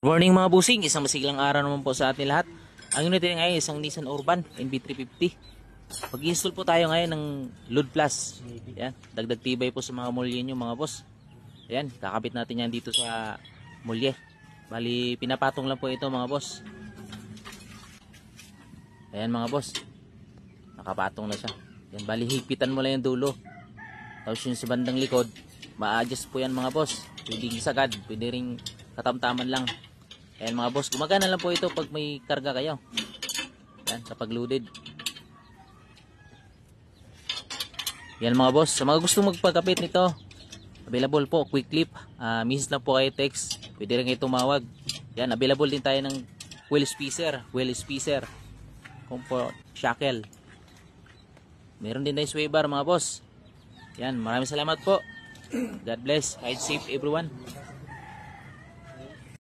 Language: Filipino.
Morning mga busing, isang masiglang araw naman po sa atin lahat. Ang unit ngayon ay isang Nissan Urban NB350. Pag-install po tayo ngayon ng load plus. Yan, dagdag tibay po sa mga mulye nyo mga boss. Yan, kakabit natin yan dito sa mulye. Bali, pinapatong lang po ito mga boss. Ayan mga boss, nakapatong na siya. Yan, bali higpitan mo lang yung dulo. Tapos yung sa bandang likod, ma-adjust po yan mga boss. Pwedeng sagad, pwede ring katamtaman lang. Ayan mga boss, gumagana lang po ito pag may karga kayo. Yan, kapag loaded. Yan mga boss, sa mga gustong magpagkapit nito, available po, quick clip. Message lang po kayo, text. Pwede rin kayo tumawag. Yan, available din tayo ng wheel spacer, comfort, shackle. Meron din tayong sway bar mga boss. Yan, maraming salamat po. God bless, ride safe everyone.